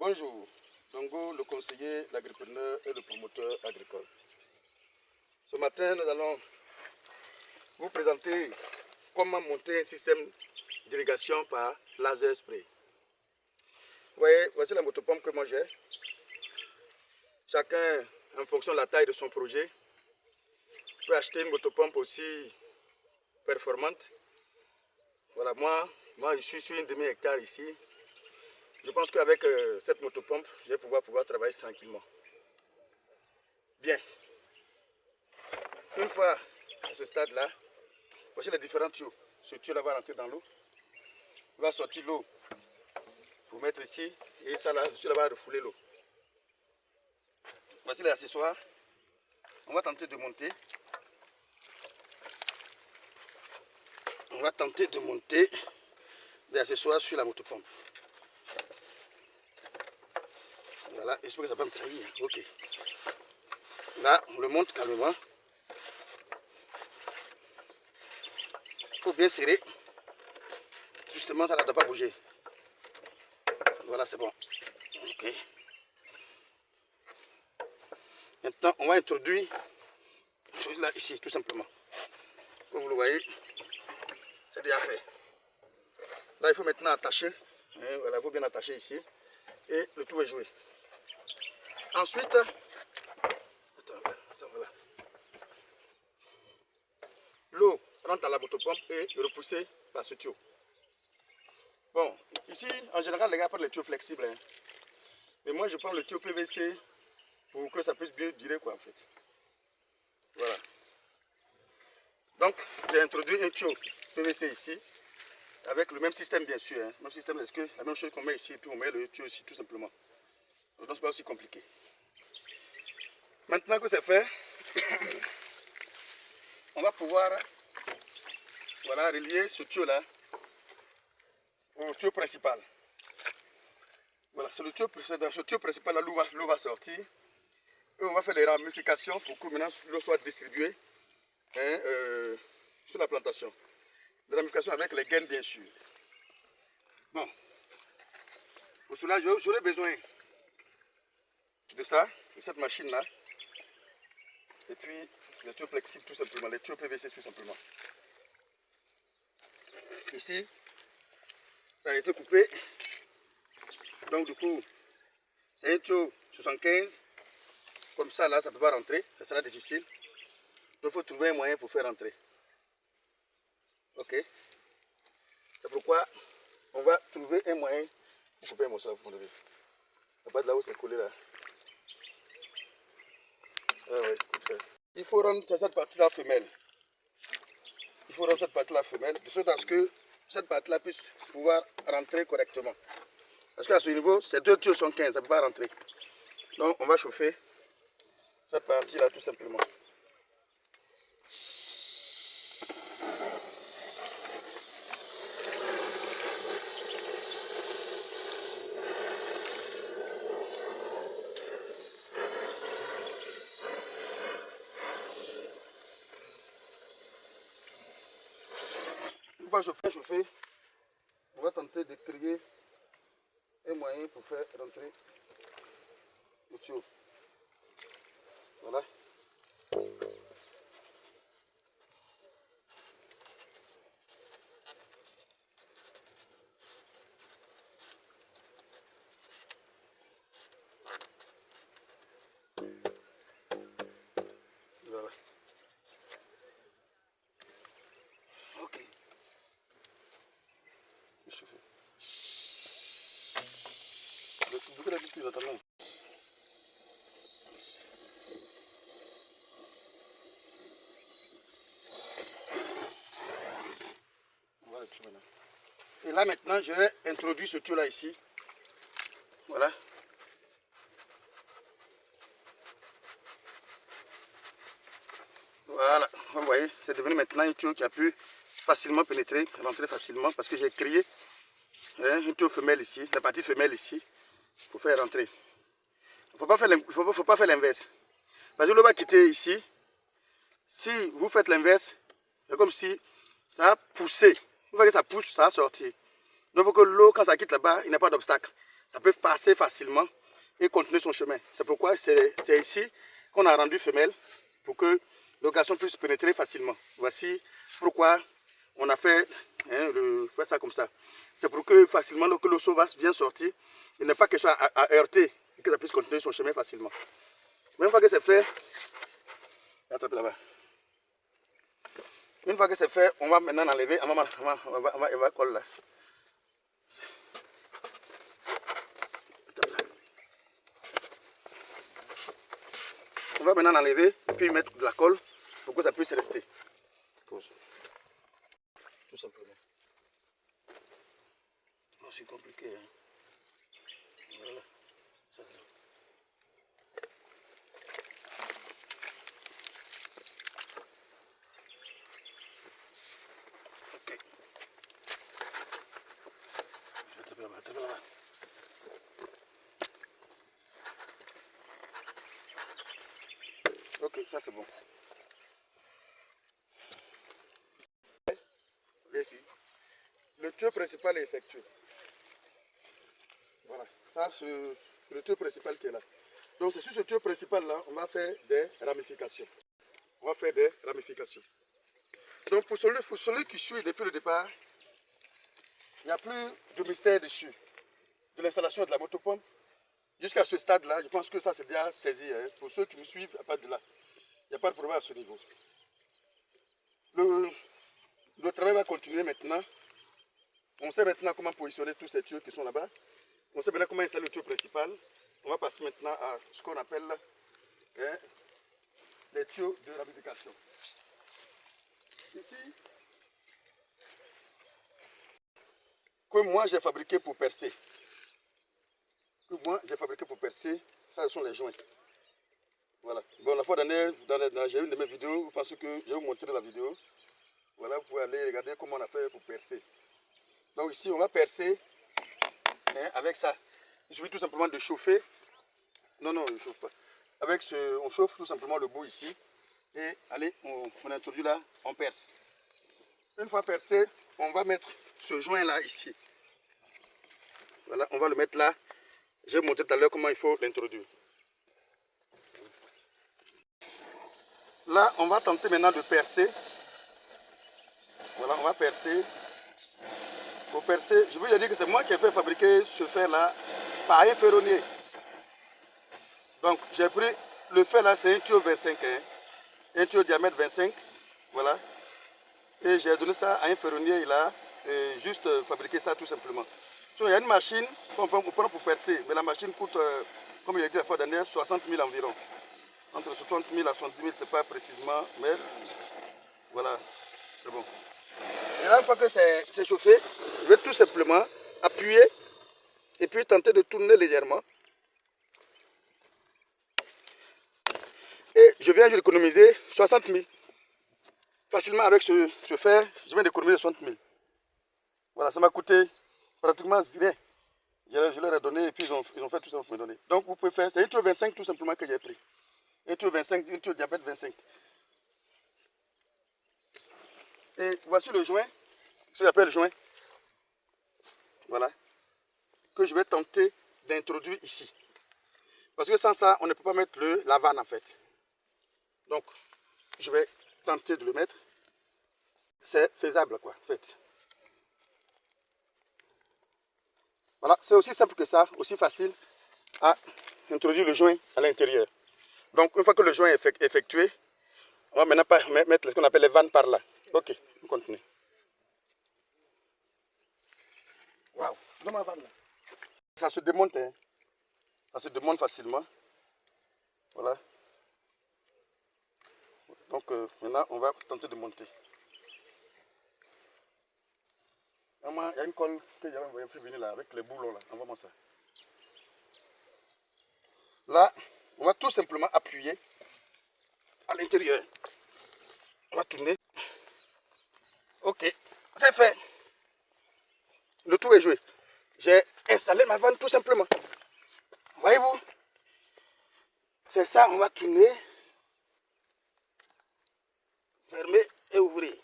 Bonjour, Dongo, le conseiller, l'agripreneur et le promoteur agricole. Ce matin, nous allons vous présenter comment monter un système d'irrigation par laser spray. Vous voyez, voici la motopompe que moi j'ai. Chacun, en fonction de la taille de son projet, peut acheter une motopompe aussi performante. Voilà, moi je suis sur une demi-hectare ici. Je pense qu'avec cette motopompe, je vais pouvoir travailler tranquillement. Bien. Une fois à ce stade-là, voici les différents tuyaux. Ce tuyau-là va rentrer dans l'eau. Il va sortir l'eau pour mettre ici. Et ça là, celui-là va refouler l'eau. Voici les accessoires. On va tenter de monter. On va tenter de monter les accessoires sur la motopompe. Voilà, j'espère que ça va me trahir. Ok. Là, on le monte calmement. Il faut bien serrer. Justement, ça ne doit pas bouger. Voilà, c'est bon. Ok. Maintenant, on va introduire chose là, ici, tout simplement. Comme vous le voyez, c'est déjà fait. Là, il faut maintenant attacher. Voilà, il faut bien attacher ici. Et le tout est joué. Ensuite, voilà. L'eau rentre dans la motopompe et est repoussée par ce tuyau. Bon, ici, en général, les gars prennent le tuyau flexible. Hein. Mais moi, je prends le tuyau PVC pour que ça puisse bien durer, quoi, en fait. Voilà. Donc, j'ai introduit un tuyau PVC ici, avec le même système, bien sûr. Hein. Le même système, est-ce que la même chose qu'on met ici, et puis on met le tuyau ici, tout simplement. Donc, c'est pas aussi compliqué. Maintenant que c'est fait, on va pouvoir voilà, relier ce tuyau-là au tuyau principal. Voilà, c'est dans ce tuyau principal, là, l'eau va sortir. Et on va faire les ramifications pour que maintenant l'eau soit distribuée hein, sur la plantation. Des ramifications avec les gaines, bien sûr. Bon, pour cela, j'aurai besoin de ça, de cette machine-là. Et puis, les tuyaux flexibles, tout simplement, les tuyaux PVC, tout simplement. Ici, ça a été coupé. Donc, du coup, c'est un tuyau 75. Comme ça, là, ça ne peut pas rentrer. Ça sera difficile. Donc, il faut trouver un moyen pour faire rentrer. Ok. C'est pourquoi on va trouver un moyen pour couper un morceau. La part de là où c'est collé, là. Ah ouais, il faut rendre cette partie-là femelle. Il faut rendre cette partie-là femelle, de sorte à ce que cette partie-là puisse pouvoir rentrer correctement. Parce qu'à ce niveau, ces deux tuyaux sont 15, ça ne peut pas rentrer. Donc, on va chauffer cette partie-là tout simplement. Une fois chauffé, on va tenter de créer un moyen pour faire rentrer le tuyau. Voilà. Voilà. Ok. Chauffer. Beaucoup d'habitude notamment. Voilà le tuyau maintenant. Et là maintenant, je vais introduire ce tuyau là ici. Voilà. Voilà, vous voyez, c'est devenu maintenant un tuyau qui a pu facilement pénétrer, rentrer facilement parce que j'ai créé un tuyau femelle ici, la partie femelle ici, pour faire rentrer. Il ne faut pas faire l'inverse. Parce que l'eau va quitter ici. Si vous faites l'inverse, c'est comme si ça a poussé. Vous voyez que ça pousse, ça a sorti. Donc il faut que l'eau, quand ça quitte là-bas, il n'y a pas d'obstacle. ça peut passer facilement et continuer son chemin. C'est pourquoi c'est ici qu'on a rendu femelle pour que le garçon puisse pénétrer facilement. Voici pourquoi on a fait, fait ça comme ça. C'est pour que facilement, lorsque le sauvage vient sortir, il n'est pas question à heurter et que ça puisse continuer son chemin facilement. Mais une fois que c'est fait, attrape là-bas. Une fois que c'est fait, on va maintenant enlever, on va coller là. On va maintenant enlever et puis mettre de la colle pour que ça puisse rester. Pause. Tout simplement. Oh, c'est compliqué. Hein? Voilà. Ça. Ok. Je vais taper là-bas, taper là-bas. Ok, ça c'est bon. Le tuyau principal est effectué. Voilà, ça c'est le tuyau principal qui est là. Donc c'est sur ce tuyau principal là, on va faire des ramifications. On va faire des ramifications. Donc pour celui qui suit depuis le départ, il n'y a plus de mystère dessus. De l'installation de la motopompe, jusqu'à ce stade-là, je pense que ça c'est déjà saisi. Hein. Pour ceux qui me suivent, à part de là, il n'y a pas de problème à ce niveau. Le travail va continuer maintenant. On sait maintenant comment positionner tous ces tuyaux qui sont là-bas. On sait maintenant comment installer le tuyau principal. On va passer maintenant à ce qu'on appelle les tuyaux de ramification. Ici, que moi j'ai fabriqué pour percer. Ça ce sont les joints. Voilà. Bon, la fois dernière, j'ai une de mes vidéos, parce que je vais vous montrer la vidéo. Voilà, vous pouvez aller regarder comment on a fait pour percer. Donc ici, on va percer avec ça. Il suffit tout simplement de chauffer. Non, je ne chauffe pas. On chauffe tout simplement le bout ici. Et allez, on introduit là, on perce. Une fois percé, on va mettre ce joint là ici. Voilà, on va le mettre là. Je vais vous montrer tout à l'heure comment il faut l'introduire. Là, on va tenter maintenant de percer. Voilà, on va percer. Pour percer, je vous ai dit que c'est moi qui ai fait fabriquer ce fer là par un ferronnier. Donc, j'ai pris le fer là, c'est un tuyau 25, hein, un tuyau diamètre 25. Voilà. Et j'ai donné ça à un ferronnier, il a juste fabriqué ça tout simplement. Il y a une machine qu'on prend pour percer, mais la machine coûte, comme il a dit la fois dernière, 60 000 environ. Entre 60 000 à 70 000, c'est pas précisément, mais voilà, c'est bon. Et là, une fois que c'est chauffé, je vais tout simplement appuyer et puis tenter de tourner légèrement. Et je viens d'économiser 60 000. Facilement avec ce fer, je viens d'économiser 60 000. Voilà, ça m'a coûté pratiquement rien. Je leur ai donné et puis ils ont fait tout ça pour me donner. Donc vous pouvez faire, c'est un tuyau 25 tout simplement que j'ai pris. Un tuyau 25, un tuyau diabète 25. Et voici le joint, ce que j'appelle le joint. Voilà. Que je vais tenter d'introduire ici. Parce que sans ça, on ne peut pas mettre la vanne en fait. Donc, je vais tenter de le mettre. C'est faisable quoi, en fait. Voilà, c'est aussi simple que ça, aussi facile à introduire le joint à l'intérieur. Donc, une fois que le joint est effectué, on va maintenant mettre ce qu'on appelle les vannes par là. Ok, on continue. Waouh, donne ma vanne là. Ça se démonte, hein. Ça se démonte facilement. Voilà. Donc, maintenant, on va tenter de monter. Il y a une colle que j'avais fait venir là, avec les boulons là. Envoie-moi ça. Là, on va tout simplement appuyer à l'intérieur. On va tourner. Ok, c'est fait. Le tout est joué. J'ai installé ma vanne tout simplement. Voyez-vous? C'est ça, on va tourner. Fermer et ouvrir.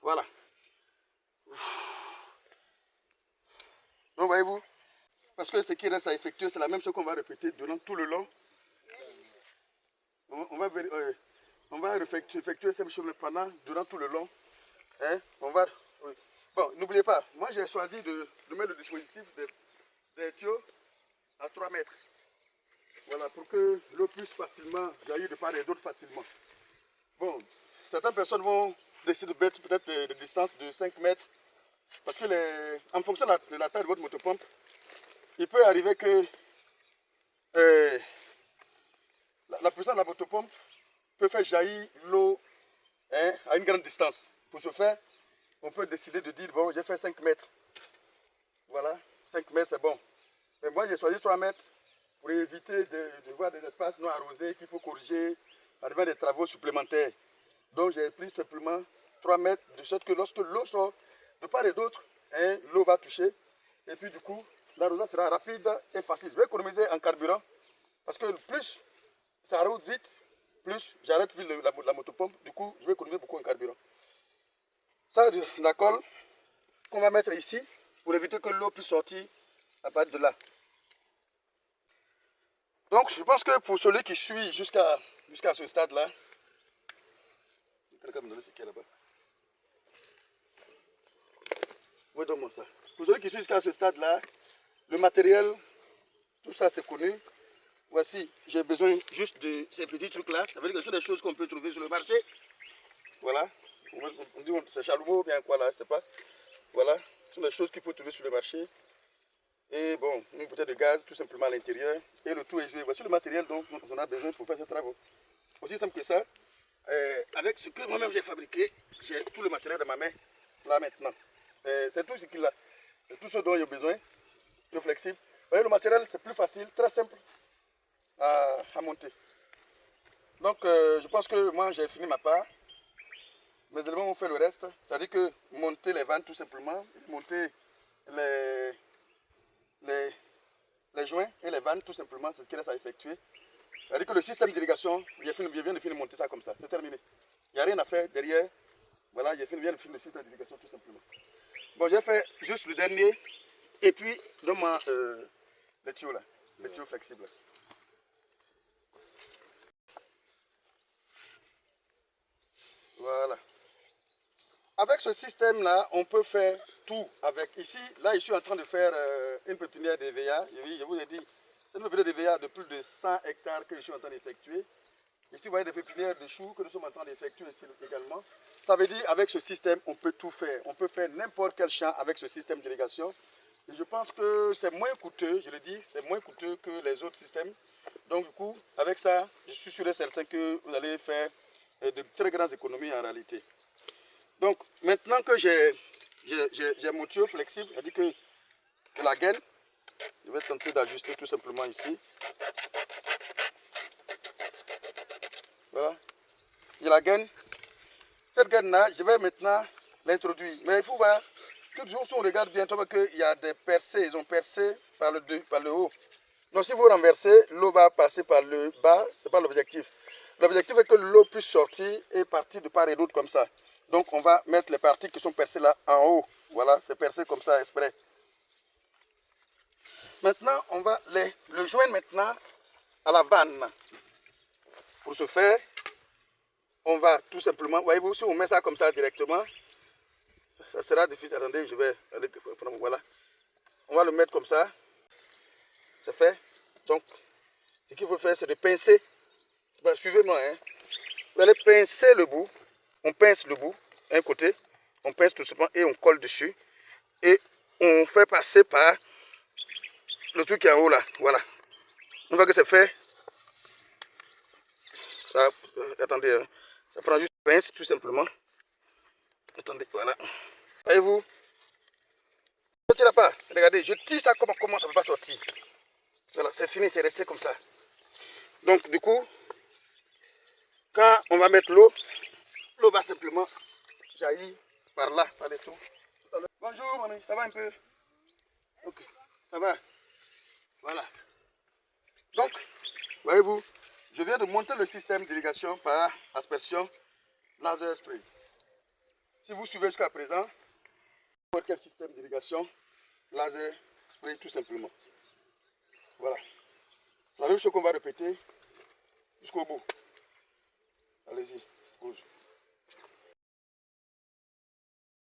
Voilà. Donc voyez-vous, Parce que ce qui reste à effectuer, c'est la même chose qu'on va répéter durant tout le long. On va effectuer cette chose pendant, durant tout le long. Hein? Oui. Bon, n'oubliez pas, moi j'ai choisi de mettre le dispositif des tuyaux à 3 mètres. Voilà, pour que l'eau puisse facilement jaillir de part et d'autre facilement. Bon, certaines personnes vont décider de mettre peut-être des distances de 5 mètres. Parce que en fonction de la taille de votre motopompe, il peut arriver que la puissance de la motopompe peut faire jaillir l'eau, hein, à une grande distance. Pour ce faire, on peut décider de dire, bon, j'ai fait 5 mètres. Voilà, 5 mètres c'est bon. Mais moi j'ai choisi 3 mètres pour éviter de voir des espaces non arrosés qu'il faut corriger en faisant des travaux supplémentaires. Donc j'ai pris simplement 3 mètres, de sorte que lorsque l'eau sort de part et d'autre, hein, l'eau va toucher. Et puis du coup, l'arrosage sera rapide et facile. Je vais économiser en carburant, parce que plus ça arrose vite, plus j'arrête vite la motopompe. Du coup, je vais économiser beaucoup en carburant. Ça, la colle qu'on va mettre ici, pour éviter que l'eau puisse sortir à partir de là. Donc, je pense que pour celui qui suit jusqu'à ce stade-là, quelqu'un me donne ce qu'il y a là-bas. Oui, donne-moi ça. Pour celui qui suit jusqu'à ce stade-là, le matériel, tout ça c'est connu. Voici, j'ai besoin juste de ces petits trucs-là. Ça veut dire que ce sont des choses qu'on peut trouver sur le marché. Voilà. On dit c'est chalumeau ou bien quoi là, je sais pas. Voilà. Ce sont des choses qu'il faut trouver sur le marché. Et bon, une bouteille de gaz tout simplement à l'intérieur. Et le tout est joué. Voici le matériel dont on a besoin pour faire ces travaux. Aussi simple que ça. Avec ce que moi-même j'ai fabriqué, j'ai tout le matériel de ma main là maintenant. C'est tout ce qu'il a. C'est tout ce dont il a besoin. C'est flexible. Vous voyez, le matériel c'est plus facile, très simple à monter. Donc je pense que moi j'ai fini ma part. Mes éléments vont faire le reste. C'est-à-dire que monter les vannes tout simplement, monter les joints et les vannes tout simplement, c'est ce qui reste à effectuer. C'est-à-dire que le système d'irrigation, je viens de finir de monter ça comme ça, c'est terminé. Il n'y a rien à faire derrière. Voilà, je viens de finir le système d'irrigation tout simplement. Bon, j'ai fait juste le dernier. Et puis, donne-moi les tuyaux là, les tuyaux flexibles. Voilà. Avec ce système-là, on peut faire tout avec. Ici, là, je suis en train de faire une pépinière d'EVA. Je vous ai dit, c'est une pépinière d'EVA de plus de 100 hectares que je suis en train d'effectuer. Ici, vous voyez des pépinières de choux que nous sommes en train d'effectuer ici également. Ça veut dire, avec ce système, on peut tout faire. On peut faire n'importe quel champ avec ce système d'irrigation. Et je pense que c'est moins coûteux, je le dis, c'est moins coûteux que les autres systèmes. Donc, du coup, avec ça, je suis sûr et certain que vous allez faire de très grandes économies en réalité. Donc, maintenant que j'ai mon tuyau flexible, c'est-à-dire que la gaine, je vais tenter d'ajuster tout simplement ici. Voilà. J'ai la gaine. Cette gaine-là, je vais maintenant l'introduire. Mais il faut voir que si on regarde bien, on voit qu'il y a des percées. Ils ont percé par le haut. Donc, si vous renversez, l'eau va passer par le bas. Ce n'est pas l'objectif. L'objectif est que l'eau puisse sortir et partir de part et d'autre comme ça. Donc, on va mettre les parties qui sont percées là en haut. Voilà, c'est percé comme ça exprès. Maintenant, on va le joindre maintenant à la vanne. Pour ce faire, on va tout simplement, voyez-vous, si on met ça comme ça directement, ça sera difficile. Attendez, je vais aller prendre, voilà. On va le mettre comme ça. C'est fait. Donc, ce qu'il faut faire, c'est de pincer. Suivez-moi, hein. Vous allez pincer le bout. On pince le bout, un côté. On pince tout simplement et on colle dessus. Et on fait passer par le truc qui est en haut là. Voilà. Une fois que c'est fait, ça, attendez, hein, ça prend juste une pince tout simplement. Attendez, voilà. Voyez-vous? Ne tire pas. Regardez, je tire ça comment ça ne peut pas sortir. Voilà, c'est fini, c'est resté comme ça. Donc du coup, quand on va mettre l'eau, l'eau va simplement jaillir par là, par les trous. Bonjour mamie, ça va un peu? Ok, ça va. Voilà. Donc, voyez-vous, je viens de monter le système d'irrigation par aspersion laser spray. Si vous suivez jusqu'à présent, n'importe quel système d'irrigation laser spray tout simplement. même chose qu'on va répéter jusqu'au bout. Allez-y, pause.